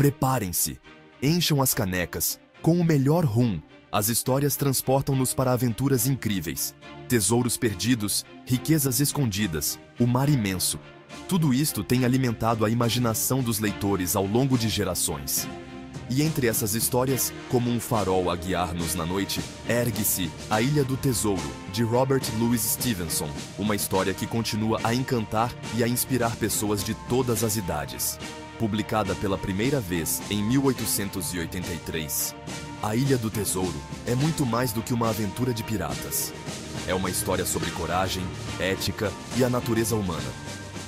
Preparem-se, encham as canecas, com o melhor rum. As histórias transportam-nos para aventuras incríveis. Tesouros perdidos, riquezas escondidas, o mar imenso. Tudo isto tem alimentado a imaginação dos leitores ao longo de gerações. E entre essas histórias, como um farol a guiar-nos na noite, ergue-se A Ilha do Tesouro, de Robert Louis Stevenson, uma história que continua a encantar e a inspirar pessoas de todas as idades. Publicada pela primeira vez em 1883, A Ilha do Tesouro é muito mais do que uma aventura de piratas. É uma história sobre coragem, ética e a natureza humana.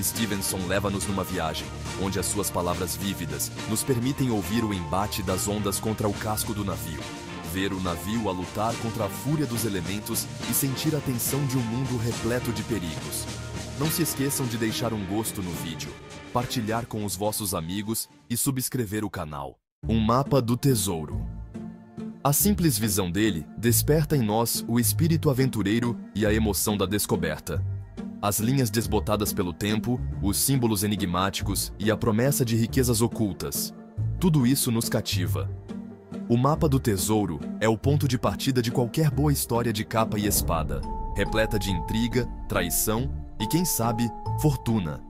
Stevenson leva-nos numa viagem, onde as suas palavras vívidas nos permitem ouvir o embate das ondas contra o casco do navio, ver o navio a lutar contra a fúria dos elementos e sentir a tensão de um mundo repleto de perigos. Não se esqueçam de deixar um gosto no vídeo, partilhar com os vossos amigos e subscrever o canal. Um mapa do tesouro. A simples visão dele desperta em nós o espírito aventureiro e a emoção da descoberta. As linhas desbotadas pelo tempo, os símbolos enigmáticos e a promessa de riquezas ocultas. Tudo isso nos cativa. O mapa do tesouro é o ponto de partida de qualquer boa história de capa e espada, repleta de intriga, traição e, quem sabe, fortuna.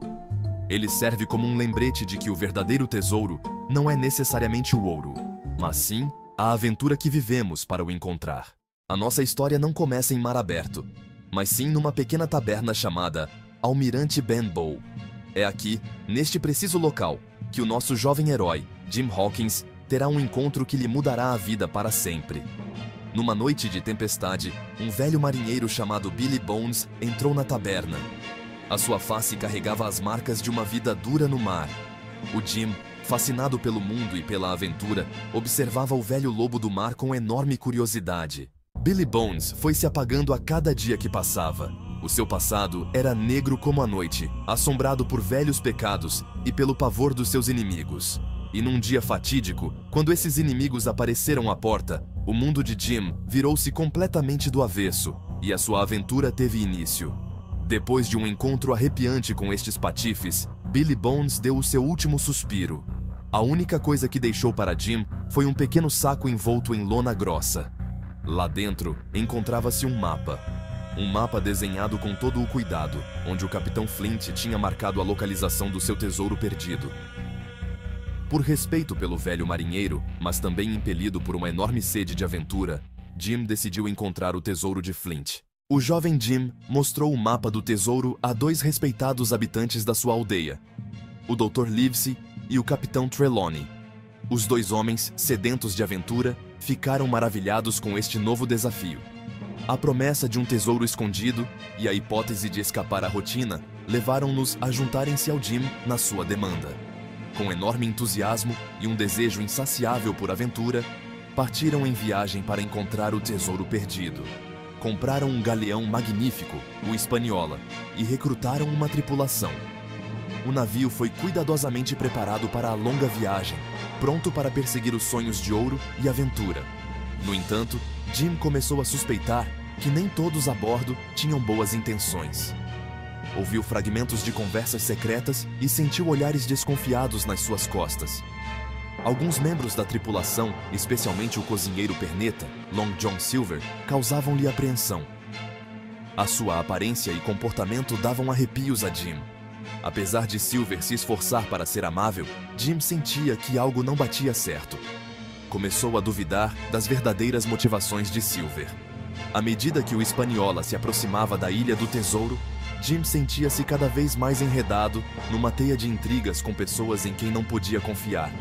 Ele serve como um lembrete de que o verdadeiro tesouro não é necessariamente o ouro, mas sim a aventura que vivemos para o encontrar. A nossa história não começa em mar aberto, mas sim numa pequena taberna chamada Almirante Benbow. É aqui, neste preciso local, que o nosso jovem herói, Jim Hawkins, terá um encontro que lhe mudará a vida para sempre. Numa noite de tempestade, um velho marinheiro chamado Billy Bones entrou na taberna. A sua face carregava as marcas de uma vida dura no mar. O Jim, fascinado pelo mundo e pela aventura, observava o velho lobo do mar com enorme curiosidade. Billy Bones foi se apagando a cada dia que passava. O seu passado era negro como a noite, assombrado por velhos pecados e pelo pavor dos seus inimigos. E num dia fatídico, quando esses inimigos apareceram à porta, o mundo de Jim virou-se completamente do avesso e a sua aventura teve início. Depois de um encontro arrepiante com estes patifes, Billy Bones deu o seu último suspiro. A única coisa que deixou para Jim foi um pequeno saco envolto em lona grossa. Lá dentro, encontrava-se um mapa. Um mapa desenhado com todo o cuidado, onde o Capitão Flint tinha marcado a localização do seu tesouro perdido. Por respeito pelo velho marinheiro, mas também impelido por uma enorme sede de aventura, Jim decidiu encontrar o tesouro de Flint. O jovem Jim mostrou o mapa do tesouro a dois respeitados habitantes da sua aldeia, o Dr. Livesey e o Capitão Trelawney. Os dois homens, sedentos de aventura, ficaram maravilhados com este novo desafio. A promessa de um tesouro escondido e a hipótese de escapar à rotina levaram-nos a juntarem-se ao Jim na sua demanda. Com enorme entusiasmo e um desejo insaciável por aventura, partiram em viagem para encontrar o tesouro perdido. Compraram um galeão magnífico, o Hispaniola, e recrutaram uma tripulação. O navio foi cuidadosamente preparado para a longa viagem, pronto para perseguir os sonhos de ouro e aventura. No entanto, Jim começou a suspeitar que nem todos a bordo tinham boas intenções. Ouviu fragmentos de conversas secretas e sentiu olhares desconfiados nas suas costas. Alguns membros da tripulação, especialmente o cozinheiro perneta, Long John Silver, causavam-lhe apreensão. A sua aparência e comportamento davam arrepios a Jim. Apesar de Silver se esforçar para ser amável, Jim sentia que algo não batia certo. Começou a duvidar das verdadeiras motivações de Silver. À medida que o Hispaniola se aproximava da Ilha do Tesouro, Jim sentia-se cada vez mais enredado numa teia de intrigas com pessoas em quem não podia confiar.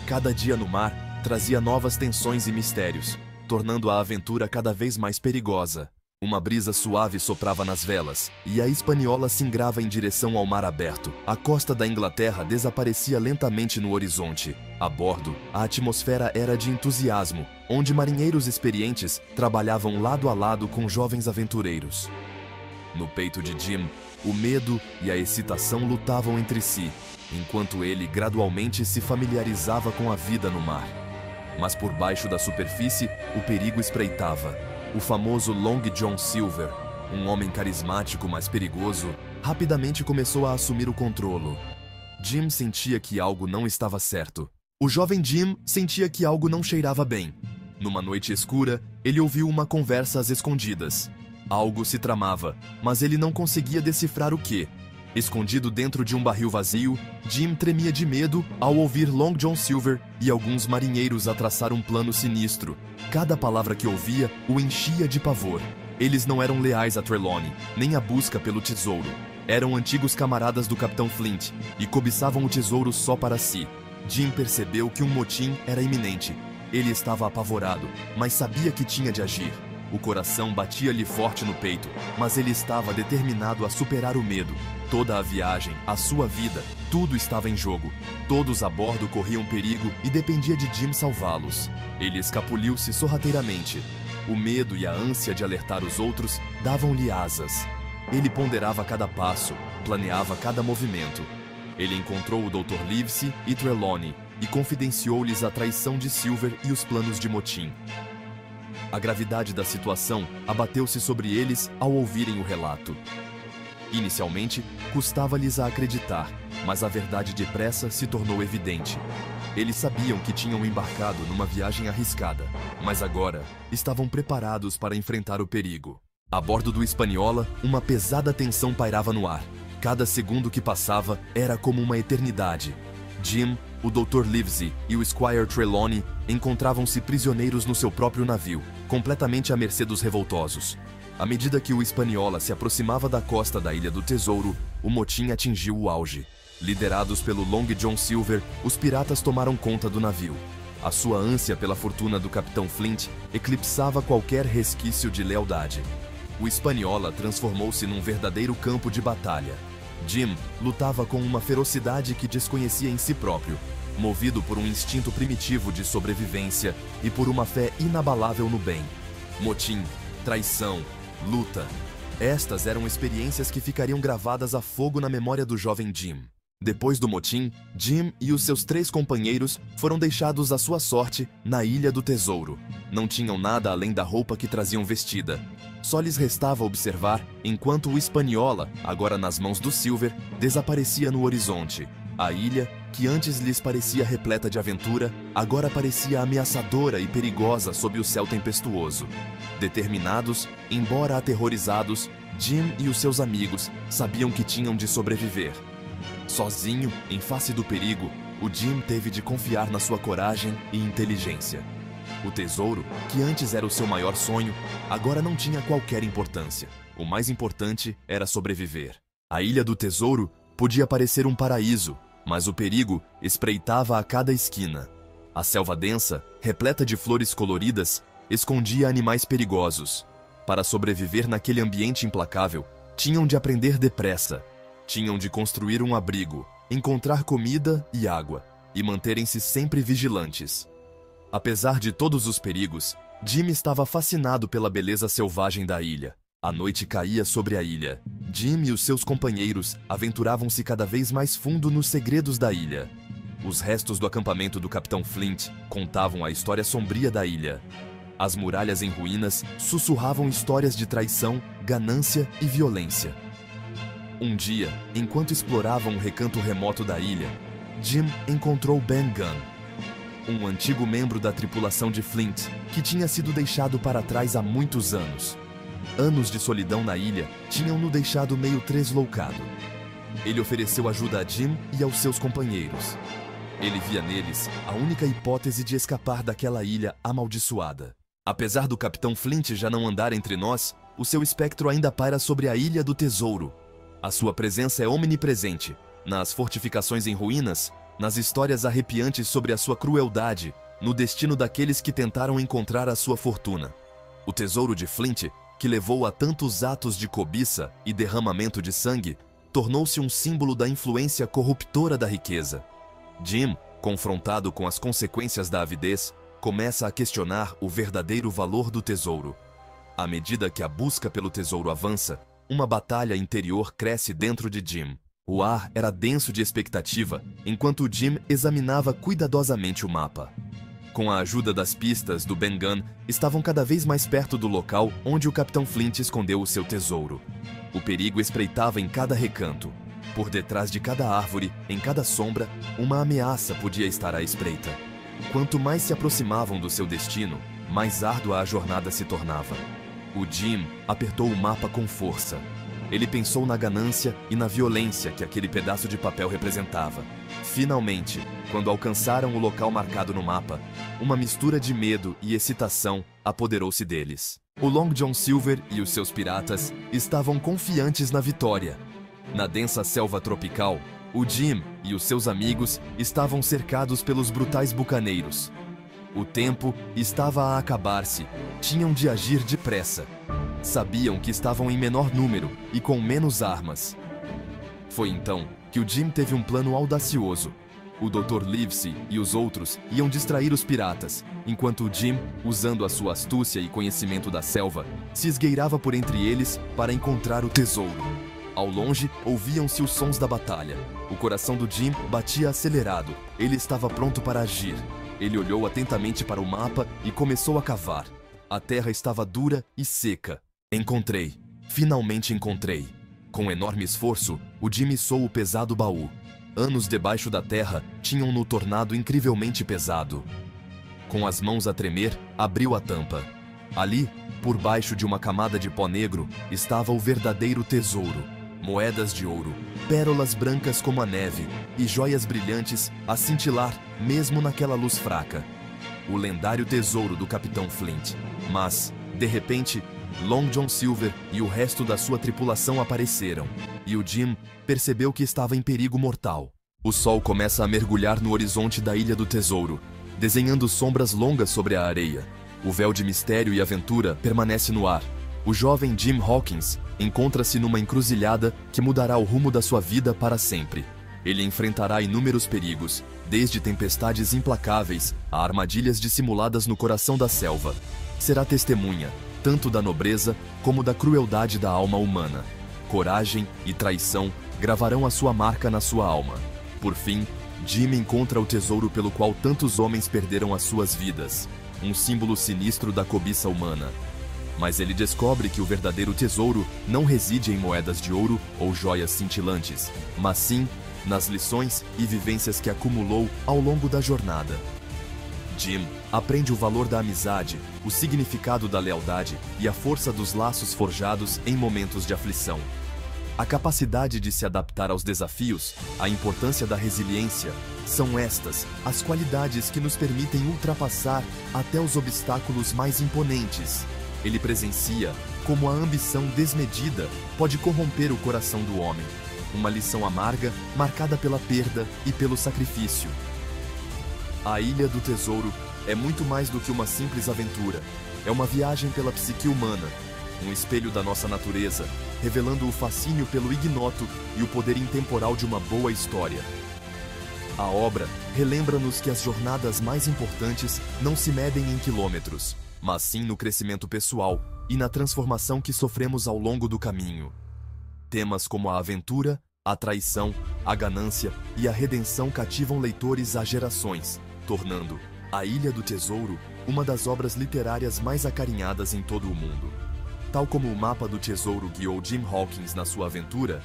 Cada dia no mar trazia novas tensões e mistérios, tornando a aventura cada vez mais perigosa. Uma brisa suave soprava nas velas, e a Hispaniola singrava em direção ao mar aberto. A costa da Inglaterra desaparecia lentamente no horizonte. A bordo, a atmosfera era de entusiasmo, onde marinheiros experientes trabalhavam lado a lado com jovens aventureiros. No peito de Jim, o medo e a excitação lutavam entre si, enquanto ele gradualmente se familiarizava com a vida no mar. Mas por baixo da superfície, o perigo espreitava. O famoso Long John Silver, um homem carismático mas perigoso, rapidamente começou a assumir o controle. Jim sentia que algo não estava certo. O jovem Jim sentia que algo não cheirava bem. Numa noite escura, ele ouviu uma conversa às escondidas. Algo se tramava, mas ele não conseguia decifrar o que. Escondido dentro de um barril vazio, Jim tremia de medo ao ouvir Long John Silver e alguns marinheiros a traçar um plano sinistro. Cada palavra que ouvia o enchia de pavor. Eles não eram leais a Trelawney, nem à busca pelo tesouro. Eram antigos camaradas do Capitão Flint e cobiçavam o tesouro só para si. Jim percebeu que um motim era iminente. Ele estava apavorado, mas sabia que tinha de agir. O coração batia-lhe forte no peito, mas ele estava determinado a superar o medo. Toda a viagem, a sua vida, tudo estava em jogo. Todos a bordo corriam perigo e dependia de Jim salvá-los. Ele escapuliu-se sorrateiramente. O medo e a ânsia de alertar os outros davam-lhe asas. Ele ponderava cada passo, planeava cada movimento. Ele encontrou o Dr. Livesey e Trelawney e confidenciou-lhes a traição de Silver e os planos de motim. A gravidade da situação abateu-se sobre eles ao ouvirem o relato. Inicialmente, custava-lhes a acreditar, mas a verdade depressa se tornou evidente. Eles sabiam que tinham embarcado numa viagem arriscada, mas agora estavam preparados para enfrentar o perigo. A bordo do Hispaniola, uma pesada tensão pairava no ar. Cada segundo que passava era como uma eternidade. Jim, o Dr. Livesey e o Squire Trelawney encontravam-se prisioneiros no seu próprio navio, completamente à mercê dos revoltosos. À medida que o Hispaniola se aproximava da costa da Ilha do Tesouro, o motim atingiu o auge. Liderados pelo Long John Silver, os piratas tomaram conta do navio. A sua ânsia pela fortuna do Capitão Flint eclipsava qualquer resquício de lealdade. O Hispaniola transformou-se num verdadeiro campo de batalha. Jim lutava com uma ferocidade que desconhecia em si próprio, movido por um instinto primitivo de sobrevivência e por uma fé inabalável no bem. Motim, traição, luta. Estas eram experiências que ficariam gravadas a fogo na memória do jovem Jim. Depois do motim, Jim e os seus 3 companheiros foram deixados à sua sorte na Ilha do Tesouro. Não tinham nada além da roupa que traziam vestida. Só lhes restava observar enquanto o Hispaniola, agora nas mãos do Silver, desaparecia no horizonte. A ilha, que antes lhes parecia repleta de aventura, agora parecia ameaçadora e perigosa sob o céu tempestuoso. Determinados, embora aterrorizados, Jim e os seus amigos sabiam que tinham de sobreviver. Sozinho, em face do perigo, o Jim teve de confiar na sua coragem e inteligência. O tesouro, que antes era o seu maior sonho, agora não tinha qualquer importância. O mais importante era sobreviver. A Ilha do Tesouro podia parecer um paraíso, mas o perigo espreitava a cada esquina. A selva densa, repleta de flores coloridas, escondia animais perigosos. Para sobreviver naquele ambiente implacável, tinham de aprender depressa. Tinham de construir um abrigo, encontrar comida e água, e manterem-se sempre vigilantes. Apesar de todos os perigos, Jim estava fascinado pela beleza selvagem da ilha. A noite caía sobre a ilha. Jim e os seus companheiros aventuravam-se cada vez mais fundo nos segredos da ilha. Os restos do acampamento do Capitão Flint contavam a história sombria da ilha. As muralhas em ruínas sussurravam histórias de traição, ganância e violência. Um dia, enquanto exploravam um recanto remoto da ilha, Jim encontrou Ben Gunn, um antigo membro da tripulação de Flint, que tinha sido deixado para trás há muitos anos. Anos de solidão na ilha tinham-no deixado meio tresloucado. Ele ofereceu ajuda a Jim e aos seus companheiros. Ele via neles a única hipótese de escapar daquela ilha amaldiçoada. Apesar do Capitão Flint já não andar entre nós, o seu espectro ainda paira sobre a Ilha do Tesouro. A sua presença é omnipresente, nas fortificações em ruínas, nas histórias arrepiantes sobre a sua crueldade, no destino daqueles que tentaram encontrar a sua fortuna. O tesouro de Flint, que levou a tantos atos de cobiça e derramamento de sangue, tornou-se um símbolo da influência corruptora da riqueza. Jim, confrontado com as consequências da avidez, começa a questionar o verdadeiro valor do tesouro. À medida que a busca pelo tesouro avança, uma batalha interior cresce dentro de Jim. O ar era denso de expectativa, enquanto Jim examinava cuidadosamente o mapa. Com a ajuda das pistas do Ben Gunn, estavam cada vez mais perto do local onde o Capitão Flint escondeu o seu tesouro. O perigo espreitava em cada recanto. Por detrás de cada árvore, em cada sombra, uma ameaça podia estar à espreita. Quanto mais se aproximavam do seu destino, mais árdua a jornada se tornava. O Jim apertou o mapa com força. Ele pensou na ganância e na violência que aquele pedaço de papel representava. Finalmente, quando alcançaram o local marcado no mapa, uma mistura de medo e excitação apoderou-se deles. O Long John Silver e os seus piratas estavam confiantes na vitória. Na densa selva tropical, o Jim e os seus amigos estavam cercados pelos brutais bucaneiros. O tempo estava a acabar-se. Tinham de agir depressa. Sabiam que estavam em menor número e com menos armas. Foi então que o Jim teve um plano audacioso. O Dr. Livesey e os outros iam distrair os piratas, enquanto o Jim, usando a sua astúcia e conhecimento da selva, se esgueirava por entre eles para encontrar o tesouro. Ao longe, ouviam-se os sons da batalha. O coração do Jim batia acelerado. Ele estava pronto para agir. Ele olhou atentamente para o mapa e começou a cavar. A terra estava dura e seca. Encontrei. Finalmente encontrei. Com enorme esforço, o Jim içou o pesado baú. Anos debaixo da terra tinham-no tornado incrivelmente pesado. Com as mãos a tremer, abriu a tampa. Ali, por baixo de uma camada de pó negro, estava o verdadeiro tesouro. Moedas de ouro, pérolas brancas como a neve e joias brilhantes a cintilar mesmo naquela luz fraca. O lendário tesouro do Capitão Flint. Mas, de repente, Long John Silver e o resto da sua tripulação apareceram, e o Jim percebeu que estava em perigo mortal. O sol começa a mergulhar no horizonte da Ilha do Tesouro, desenhando sombras longas sobre a areia. O véu de mistério e aventura permanece no ar. O jovem Jim Hawkins encontra-se numa encruzilhada que mudará o rumo da sua vida para sempre. Ele enfrentará inúmeros perigos, desde tempestades implacáveis a armadilhas dissimuladas no coração da selva. Será testemunha, tanto da nobreza como da crueldade da alma humana. Coragem e traição gravarão a sua marca na sua alma. Por fim, Jim encontra o tesouro pelo qual tantos homens perderam as suas vidas, um símbolo sinistro da cobiça humana. Mas ele descobre que o verdadeiro tesouro não reside em moedas de ouro ou joias cintilantes, mas sim nas lições e vivências que acumulou ao longo da jornada. Jim aprende o valor da amizade, o significado da lealdade e a força dos laços forjados em momentos de aflição. A capacidade de se adaptar aos desafios, a importância da resiliência, são estas as qualidades que nos permitem ultrapassar até os obstáculos mais imponentes. Ele presencia como a ambição desmedida pode corromper o coração do homem. Uma lição amarga, marcada pela perda e pelo sacrifício. A Ilha do Tesouro é muito mais do que uma simples aventura. É uma viagem pela psique humana, um espelho da nossa natureza, revelando o fascínio pelo ignoto e o poder intemporal de uma boa história. A obra relembra-nos que as jornadas mais importantes não se medem em quilômetros, mas sim no crescimento pessoal e na transformação que sofremos ao longo do caminho. Temas como a aventura, a traição, a ganância e a redenção cativam leitores há gerações, tornando A Ilha do Tesouro uma das obras literárias mais acarinhadas em todo o mundo. Tal como o mapa do tesouro guiou Jim Hawkins na sua aventura,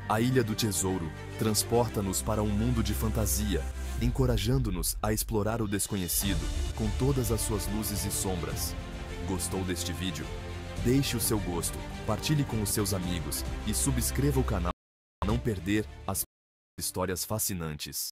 A Ilha do Tesouro transporta-nos para um mundo de fantasia, encorajando-nos a explorar o desconhecido com todas as suas luzes e sombras. Gostou deste vídeo? Deixe o seu gosto, partilhe com os seus amigos e subscreva o canal para não perder as histórias fascinantes.